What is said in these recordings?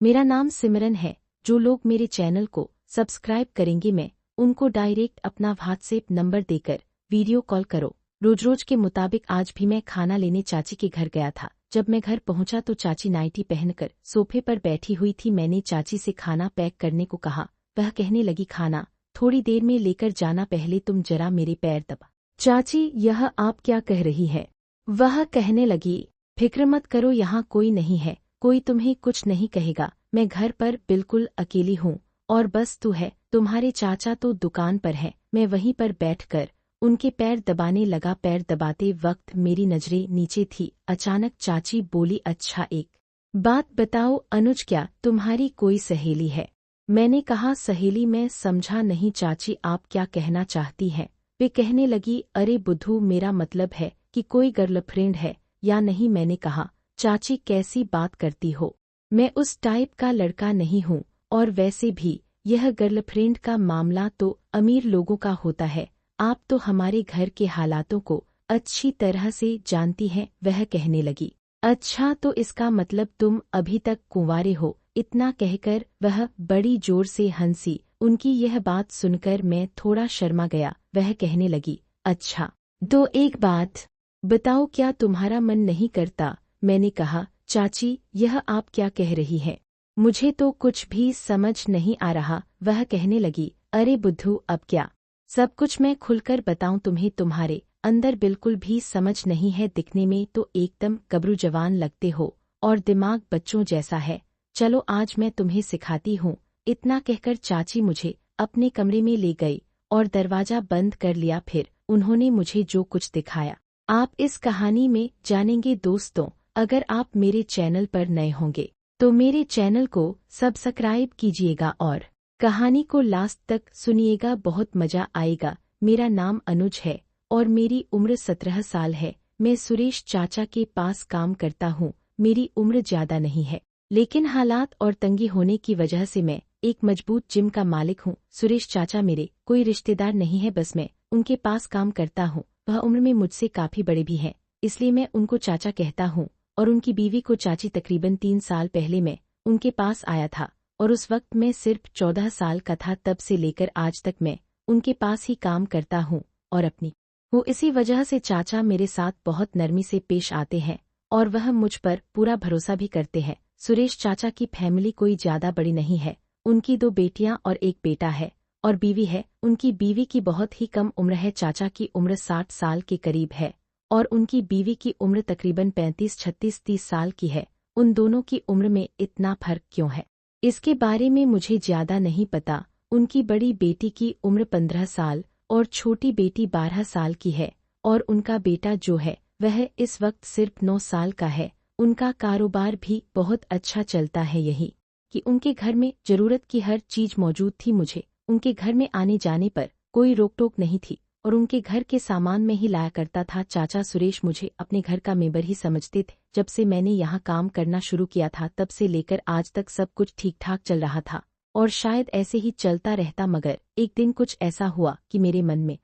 मेरा नाम सिमरन है। जो लोग मेरे चैनल को सब्सक्राइब करेंगे मैं उनको डायरेक्ट अपना व्हाट्सएप नंबर देकर वीडियो कॉल करो। रोज रोज के मुताबिक आज भी मैं खाना लेने चाची के घर गया था। जब मैं घर पहुंचा तो चाची नाइटी पहनकर सोफे पर बैठी हुई थी। मैंने चाची से खाना पैक करने को कहा। वह कहने लगी, खाना थोड़ी देर में लेकर जाना, पहले तुम जरा मेरे पैर दबा। चाची, यह आप क्या कह रही है? वह कहने लगी, फिक्र मत करो, यहाँ कोई नहीं है, कोई तुम्हें कुछ नहीं कहेगा। मैं घर पर बिल्कुल अकेली हूँ और बस तू है। तुम्हारे चाचा तो दुकान पर है। मैं वहीं पर बैठकर उनके पैर दबाने लगा। पैर दबाते वक्त मेरी नजरें नीचे थी। अचानक चाची बोली, अच्छा एक बात बताओ अनुज, क्या तुम्हारी कोई सहेली है? मैंने कहा, सहेली? मैं समझा नहीं चाची, आप क्या कहना चाहती हैं? वे कहने लगी, अरे बुद्धू, मेरा मतलब है कि कोई गर्लफ्रेंड है या नहीं। मैंने कहा, चाची कैसी बात करती हो, मैं उस टाइप का लड़का नहीं हूँ, और वैसे भी यह गर्लफ्रेंड का मामला तो अमीर लोगों का होता है। आप तो हमारे घर के हालातों को अच्छी तरह से जानती हैं। वह कहने लगी, अच्छा तो इसका मतलब तुम अभी तक कुंवारे हो? इतना कहकर वह बड़ी जोर से हंसी। उनकी यह बात सुनकर मैं थोड़ा शर्मा गया। वह कहने लगी, अच्छा तो एक बात बताओ, क्या तुम्हारा मन नहीं करता? मैंने कहा, चाची यह आप क्या कह रही हैं? मुझे तो कुछ भी समझ नहीं आ रहा। वह कहने लगी, अरे बुद्धू, अब क्या सब कुछ मैं खुलकर बताऊं तुम्हें? तुम्हारे अंदर बिल्कुल भी समझ नहीं है। दिखने में तो एकदम गबरू जवान लगते हो और दिमाग बच्चों जैसा है। चलो आज मैं तुम्हें सिखाती हूँ। इतना कहकर चाची मुझे अपने कमरे में ले गई और दरवाजा बंद कर लिया। फिर उन्होंने मुझे जो कुछ दिखाया आप इस कहानी में जानेंगे। दोस्तों, अगर आप मेरे चैनल पर नए होंगे तो मेरे चैनल को सब्सक्राइब कीजिएगा और कहानी को लास्ट तक सुनिएगा, बहुत मजा आएगा। मेरा नाम अनुज है और मेरी उम्र 17 साल है। मैं सुरेश चाचा के पास काम करता हूँ। मेरी उम्र ज्यादा नहीं है, लेकिन हालात और तंगी होने की वजह से मैं एक मजबूत जिम का मालिक हूँ। सुरेश चाचा मेरे कोई रिश्तेदार नहीं है, बस मैं उनके पास काम करता हूँ। वह उम्र में मुझसे काफी बड़े भी हैं, इसलिए मैं उनको चाचा कहता हूँ। और उनकी बीवी को चाची। तकरीबन 3 साल पहले मैं उनके पास आया था और उस वक्त मैं सिर्फ 14 साल का था। तब से लेकर आज तक मैं उनके पास ही काम करता हूँ और अपनी हूँ। इसी वजह से चाचा मेरे साथ बहुत नरमी से पेश आते हैं और वह मुझ पर पूरा भरोसा भी करते हैं। सुरेश चाचा की फैमिली कोई ज्यादा बड़ी नहीं है। उनकी 2 बेटियां और एक बेटा है और बीवी है। उनकी बीवी की बहुत ही कम उम्र है। चाचा की उम्र 60 साल के करीब है और उनकी बीवी की उम्र तकरीबन 35, 36, 30 साल की है। उन दोनों की उम्र में इतना फर्क क्यों है, इसके बारे में मुझे ज्यादा नहीं पता। उनकी बड़ी बेटी की उम्र 15 साल और छोटी बेटी 12 साल की है और उनका बेटा जो है वह इस वक्त सिर्फ 9 साल का है। उनका कारोबार भी बहुत अच्छा चलता है। यही कि उनके घर में जरूरत की हर चीज मौजूद थी। मुझे उनके घर में आने जाने पर कोई रोक टोक नहीं थी और उनके घर के सामान में ही लाया करता था। चाचा सुरेश मुझे अपने घर का मेंबर ही समझते थे। जब से मैंने यहाँ काम करना शुरू किया था तब से लेकर आज तक सब कुछ ठीक ठाक चल रहा था और शायद ऐसे ही चलता रहता, मगर एक दिन कुछ ऐसा हुआ कि मेरे मन में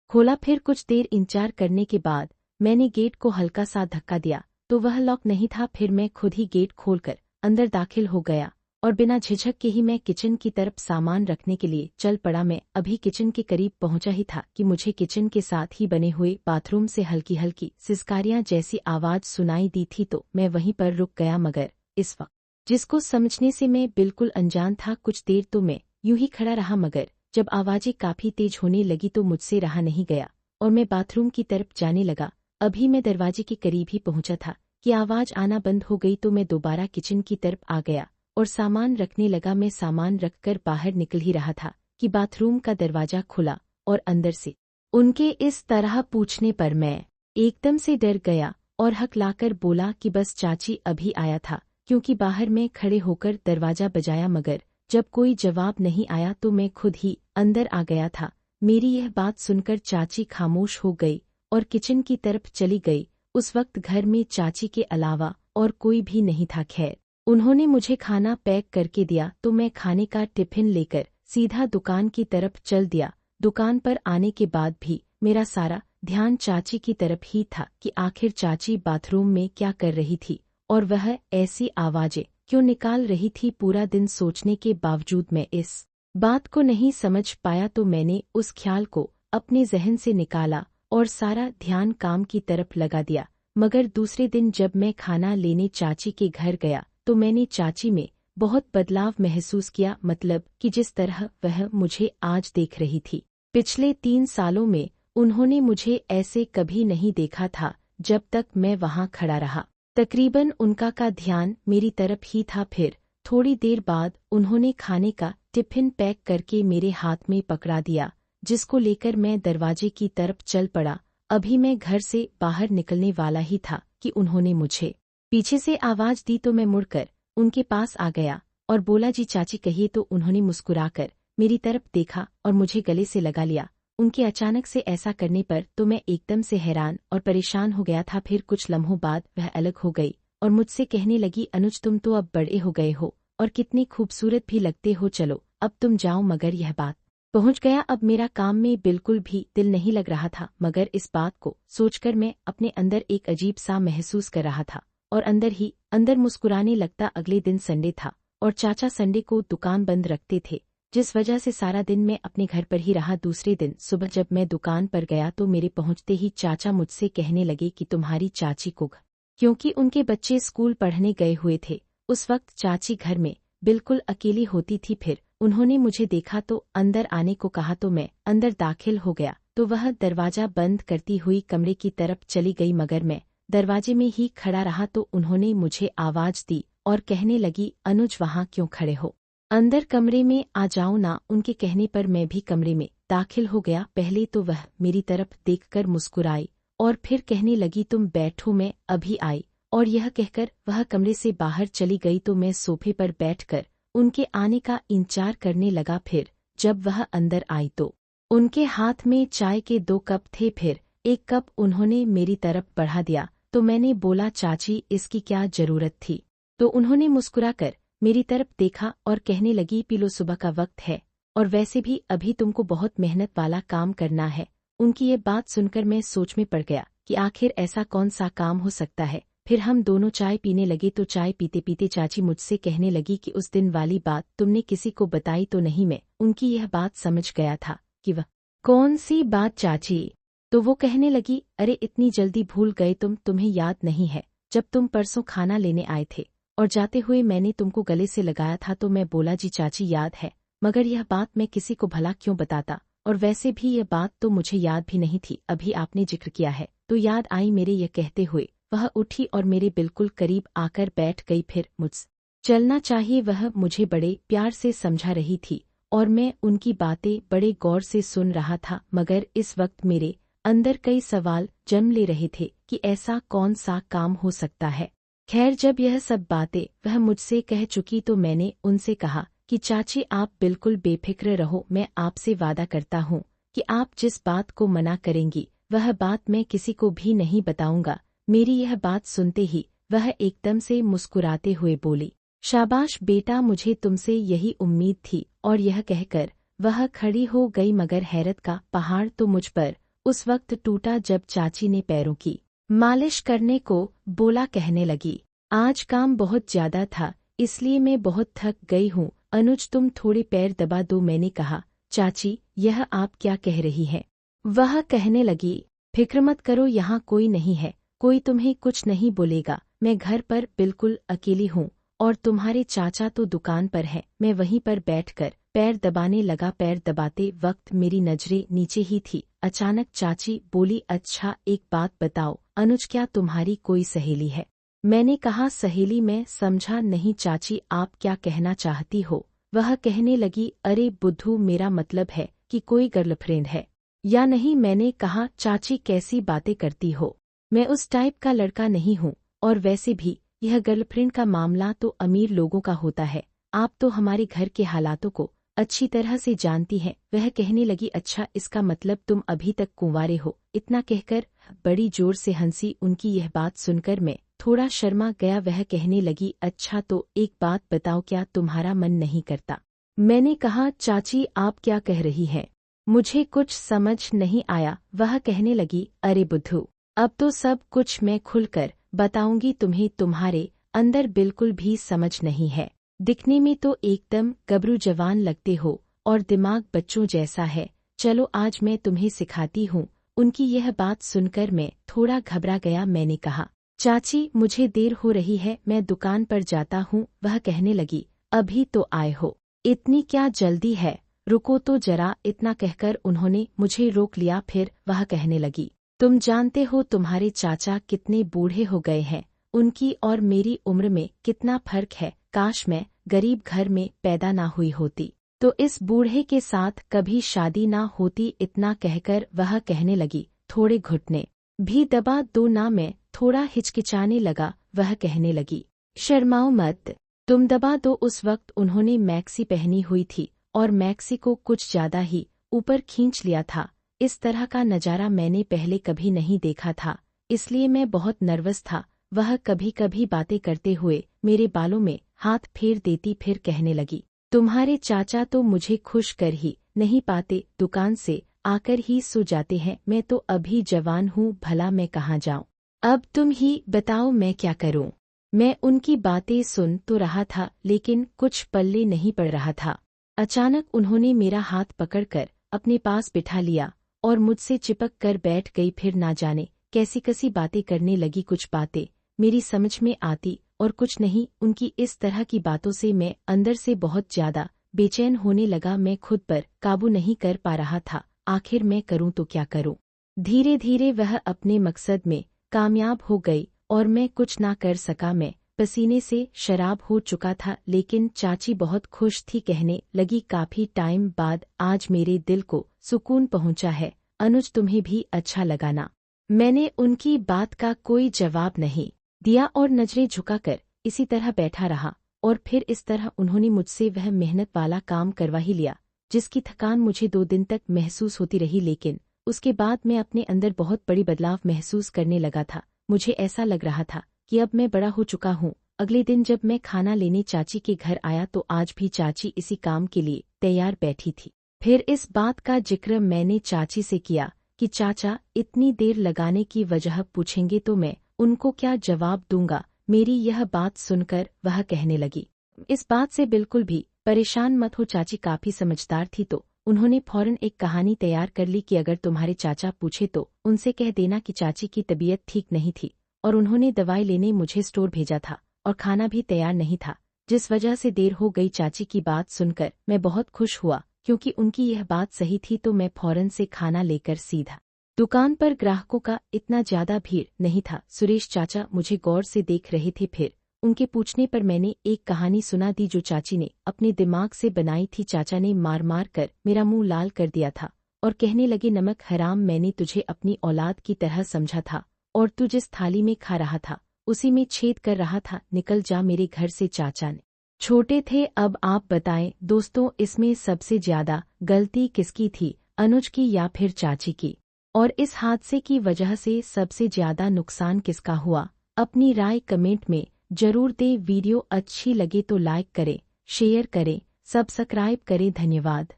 खोला। फिर कुछ देर इंतजार करने के बाद मैंने गेट को हल्का सा धक्का दिया तो वह लॉक नहीं था। फिर मैं खुद ही गेट खोलकर अंदर दाखिल हो गया और बिना झिझक के ही मैं किचन की तरफ सामान रखने के लिए चल पड़ा। मैं अभी किचन के करीब पहुंचा ही था कि मुझे किचन के साथ ही बने हुए बाथरूम से हल्की हल्की सिसकारियां जैसी आवाज सुनाई दी थी तो मैं वहीं पर रुक गया, मगर इस वक्त जिसको समझने से मैं बिल्कुल अनजान था। कुछ देर तो मैं यूं ही खड़ा रहा, मगर जब आवाजें काफी तेज होने लगी तो मुझसे रहा नहीं गया और मैं बाथरूम की तरफ जाने लगा। अभी मैं दरवाजे के करीब ही पहुंचा था कि आवाज आना बंद हो गई तो मैं दोबारा किचन की तरफ आ गया और सामान रखने लगा। मैं सामान रखकर बाहर निकल ही रहा था कि बाथरूम का दरवाजा खुला और अंदर से उनके इस तरह पूछने पर मैं एकदम से डर गया और हकलाकर बोला कि बस चाची अभी आया था, क्योंकि बाहर में खड़े होकर दरवाजा बजाया, मगर जब कोई जवाब नहीं आया तो मैं खुद ही अंदर आ गया था। मेरी यह बात सुनकर चाची खामोश हो गई और किचन की तरफ चली गई। उस वक्त घर में चाची के अलावा और कोई भी नहीं था। खैर, उन्होंने मुझे खाना पैक करके दिया तो मैं खाने का टिफिन लेकर सीधा दुकान की तरफ चल दिया। दुकान पर आने के बाद भी मेरा सारा ध्यान चाची की तरफ ही था कि आखिर चाची बाथरूम में क्या कर रही थी और वह ऐसी आवाजें क्यों निकाल रही थी। पूरा दिन सोचने के बावजूद मैं इस बात को नहीं समझ पाया, तो मैंने उस ख्याल को अपने जहन से निकाला और सारा ध्यान काम की तरफ लगा दिया। मगर दूसरे दिन जब मैं खाना लेने चाची के घर गया तो मैंने चाची में बहुत बदलाव महसूस किया, मतलब कि जिस तरह वह मुझे आज देख रही थी, पिछले 3 सालों में उन्होंने मुझे ऐसे कभी नहीं देखा था जब तक मैं वहां खड़ा रहा। तकरीबन उनका का ध्यान मेरी तरफ ही था। फिर थोड़ी देर बाद उन्होंने खाने का टिफिन पैक करके मेरे हाथ में पकड़ा दिया, जिसको लेकर मैं दरवाजे की तरफ चल पड़ा। अभी मैं घर से बाहर निकलने वाला ही था कि उन्होंने मुझे पीछे से आवाज दी, तो मैं मुड़कर उनके पास आ गया और बोला, जी चाची कहिए। तो उन्होंने मुस्कुराकर मेरी तरफ देखा और मुझे गले से लगा लिया। उनके अचानक से ऐसा करने पर तो मैं एकदम से हैरान और परेशान हो गया था। फिर कुछ लम्हों बाद वह अलग हो गई और मुझसे कहने लगी, अनुज तुम तो अब बड़े हो गए हो और कितनी खूबसूरत भी लगते हो, चलो अब तुम जाओ। मगर यह बात पहुंच गया। अब मेरा काम में बिल्कुल भी दिल नहीं लग रहा था, मगर इस बात को सोचकर मैं अपने अंदर एक अजीब सा महसूस कर रहा था और अंदर ही अंदर मुस्कुराने लगता। अगले दिन संडे था और चाचा संडे को दुकान बंद रखते थे, जिस वजह से सारा दिन मैं अपने घर पर ही रहा। दूसरे दिन सुबह जब मैं दुकान पर गया तो मेरे पहुंचते ही चाचा मुझसे कहने लगे कि तुम्हारी चाची को, क्योंकि उनके बच्चे स्कूल पढ़ने गए हुए थे, उस वक्त चाची घर में बिल्कुल अकेली होती थी। फिर उन्होंने मुझे देखा तो अंदर आने को कहा, तो मैं अंदर दाखिल हो गया तो वह दरवाजा बंद करती हुई कमरे की तरफ चली गई, मगर मैं दरवाजे में ही खड़ा रहा। तो उन्होंने मुझे आवाज दी और कहने लगी, अनुज वहां क्यों खड़े हो, अंदर कमरे में आ जाओ ना। उनके कहने पर मैं भी कमरे में दाखिल हो गया। पहले तो वह मेरी तरफ देखकर मुस्कुराई और फिर कहने लगी, तुम बैठो मैं अभी आई। और यह कहकर वह कमरे से बाहर चली गई। तो मैं सोफे पर बैठकर उनके आने का इंतजार करने लगा। फिर जब वह अंदर आई तो उनके हाथ में चाय के 2 कप थे। फिर एक कप उन्होंने मेरी तरफ बढ़ा दिया तो मैंने बोला, चाची इसकी क्या जरूरत थी। तो उन्होंने मुस्कुराकर मेरी तरफ देखा और कहने लगी, पी लो, सुबह का वक्त है और वैसे भी अभी तुमको बहुत मेहनत वाला काम करना है। उनकी ये बात सुनकर मैं सोच में पड़ गया कि आखिर ऐसा कौन सा काम हो सकता है। फिर हम दोनों चाय पीने लगे। तो चाय पीते पीते चाची मुझसे कहने लगी कि उस दिन वाली बात तुमने किसी को बताई तो नहीं। मैं उनकी यह बात समझ गया था कि वह कौन सी बात चाची। तो वो कहने लगी, अरे इतनी जल्दी भूल गए तुम्हें याद नहीं है जब तुम परसों खाना लेने आए थे और जाते हुए मैंने तुमको गले से लगाया था। तो मैं बोला, जी चाची याद है, मगर यह बात मैं किसी को भला क्यों बताता, और वैसे भी यह बात तो मुझे याद भी नहीं थी, अभी आपने जिक्र किया है तो याद आई मेरे। यह कहते हुए वह उठी और मेरे बिल्कुल करीब आकर बैठ गई। फिर मुझसे चलना चाहिए वह मुझे बड़े प्यार से समझा रही थी और मैं उनकी बातें बड़े गौर से सुन रहा था, मगर इस वक्त मेरे अंदर कई सवाल जन्म ले रहे थे कि ऐसा कौन सा काम हो सकता है। खैर जब यह सब बातें वह मुझसे कह चुकी तो मैंने उनसे कहा कि चाची आप बिल्कुल बेफिक्र रहो, मैं आपसे वादा करता हूँ कि आप जिस बात को मना करेंगी वह बात मैं किसी को भी नहीं बताऊंगा। मेरी यह बात सुनते ही वह एकदम से मुस्कुराते हुए बोली, शाबाश बेटा, मुझे तुमसे यही उम्मीद थी। और यह कहकर वह खड़ी हो गई, मगर हैरत का पहाड़ तो मुझ पर उस वक्त टूटा जब चाची ने पैरों की मालिश करने को बोला। कहने लगी, आज काम बहुत ज्यादा था इसलिए मैं बहुत थक गई हूँ, अनुज तुम थोड़े पैर दबा दो। मैंने कहा, चाची यह आप क्या कह रही हैं। वह कहने लगी, फिक्र मत करो, यहाँ कोई नहीं है, कोई तुम्हें कुछ नहीं बोलेगा। मैं घर पर बिल्कुल अकेली हूँ और तुम्हारे चाचा तो दुकान पर हैं। मैं वहीं पर बैठकर पैर दबाने लगा। पैर दबाते वक्त मेरी नजरें नीचे ही थी। अचानक चाची बोली, अच्छा एक बात बताओ अनुज, क्या तुम्हारी कोई सहेली है। मैंने कहा, सहेली, मैं समझा नहीं चाची, आप क्या कहना चाहती हो। वह कहने लगी, अरे बुद्धू, मेरा मतलब है कि कोई गर्लफ्रेंड है या नहीं। मैंने कहा, चाची कैसी बातें करती हो, मैं उस टाइप का लड़का नहीं हूँ, और वैसे भी यह गर्लफ्रेंड का मामला तो अमीर लोगों का होता है, आप तो हमारे घर के हालातों को अच्छी तरह से जानती हैं। वह कहने लगी, अच्छा इसका मतलब तुम अभी तक कुंवारे हो। इतना कहकर बड़ी जोर से हंसी। उनकी यह बात सुनकर मैं थोड़ा शर्मा गया। वह कहने लगी, अच्छा तो एक बात बताओ, क्या तुम्हारा मन नहीं करता। मैंने कहा, चाची आप क्या कह रही हैं, मुझे कुछ समझ नहीं आया। वह कहने लगी, अरे बुद्धू, अब तो सब कुछ मैं खुलकर बताऊंगी तुम्हें। तुम्हारे अंदर बिल्कुल भी समझ नहीं है। दिखने में तो एकदम गबरू जवान लगते हो और दिमाग बच्चों जैसा है। चलो आज मैं तुम्हें सिखाती हूँ। उनकी यह बात सुनकर मैं थोड़ा घबरा गया। मैंने कहा, चाची मुझे देर हो रही है, मैं दुकान पर जाता हूँ। वह कहने लगी, अभी तो आए हो, इतनी क्या जल्दी है, रुको तो जरा। इतना कहकर उन्होंने मुझे रोक लिया। फिर वह कहने लगी, तुम जानते हो तुम्हारे चाचा कितने बूढ़े हो गए हैं, उनकी और मेरी उम्र में कितना फर्क है। काश मैं गरीब घर में पैदा ना हुई होती, तो इस बूढ़े के साथ कभी शादी ना होती। इतना कहकर वह कहने लगी, थोड़े घुटने भी दबा दो ना। मैं थोड़ा हिचकिचाने लगा। वह कहने लगी, शर्माओ मत, तुम दबा दो। उस वक्त उन्होंने मैक्सी पहनी हुई थी और मैक्सी को कुछ ज्यादा ही ऊपर खींच लिया था। इस तरह का नजारा मैंने पहले कभी नहीं देखा था, इसलिए मैं बहुत नर्वस था। वह कभी कभी बातें करते हुए मेरे बालों में हाथ फेर देती। फिर कहने लगी, तुम्हारे चाचा तो मुझे खुश कर ही नहीं पाते, दुकान से आकर ही सो जाते हैं। मैं तो अभी जवान हूँ, भला मैं कहाँ जाऊँ। अब तुम ही बताओ मैं क्या करूँ। मैं उनकी बातें सुन तो रहा था, लेकिन कुछ पल्ले नहीं पड़ रहा था। अचानक उन्होंने मेरा हाथ पकड़कर अपने पास बिठा लिया और मुझसे चिपक कर बैठ गई। फिर ना जाने कैसी कैसी बातें करने लगी। कुछ बातें मेरी समझ में आती और कुछ नहीं। उनकी इस तरह की बातों से मैं अंदर से बहुत ज्यादा बेचैन होने लगा। मैं खुद पर काबू नहीं कर पा रहा था। आखिर मैं करूं तो क्या करूं। धीरे धीरे वह अपने मकसद में कामयाब हो गई और मैं कुछ ना कर सका। मैं पसीने से शराब हो चुका था, लेकिन चाची बहुत खुश थी। कहने लगी, काफी टाइम बाद आज मेरे दिल को सुकून पहुंचा है। अनुज तुम्हें भी अच्छा लगा ना। मैंने उनकी बात का कोई जवाब नहीं दिया और नजरें झुकाकर इसी तरह बैठा रहा। और फिर इस तरह उन्होंने मुझसे वह मेहनत वाला काम करवा ही लिया जिसकी थकान मुझे 2 दिन तक महसूस होती रही। लेकिन उसके बाद मैं अपने अंदर बहुत बड़ी बदलाव महसूस करने लगा था। मुझे ऐसा लग रहा था कि अब मैं बड़ा हो चुका हूँ। अगले दिन जब मैं खाना लेने चाची के घर आया तो आज भी चाची इसी काम के लिए तैयार बैठी थी। फिर इस बात का जिक्र मैंने चाची से किया कि चाचा इतनी देर लगाने की वजह पूछेंगे तो मैं उनको क्या जवाब दूंगा। मेरी यह बात सुनकर वह कहने लगी, इस बात से बिल्कुल भी परेशान मत हो। चाची काफी समझदार थी तो उन्होंने फौरन एक कहानी तैयार कर ली कि अगर तुम्हारे चाचा पूछे तो उनसे कह देना कि चाची की तबीयत ठीक नहीं थी और उन्होंने दवाई लेने मुझे स्टोर भेजा था और खाना भी तैयार नहीं था, जिस वजह से देर हो गई। चाची की बात सुनकर मैं बहुत खुश हुआ क्योंकि उनकी यह बात सही थी। तो मैं फौरन से खाना लेकर सीधा दुकान पर। ग्राहकों का इतना ज्यादा भीड़ नहीं था। सुरेश चाचा मुझे गौर से देख रहे थे। फिर उनके पूछने पर मैंने एक कहानी सुना दी जो चाची ने अपने दिमाग से बनाई थी। चाचा ने मार मार कर मेरा मुंह लाल कर दिया था और कहने लगे, नमक हराम, मैंने तुझे अपनी औलाद की तरह समझा था और तू जिस थाली में खा रहा था उसी में छेद कर रहा था। निकल जा मेरे घर से। चाचा ने छोटे थे। अब आप बताएं दोस्तों, इसमें सबसे ज्यादा गलती किसकी थी, अनुज की या फिर चाची की? और इस हादसे की वजह से सबसे ज्यादा नुकसान किसका हुआ? अपनी राय कमेंट में जरूर दें। वीडियो अच्छी लगे तो लाइक करें, शेयर करें, सब्सक्राइब करें। धन्यवाद।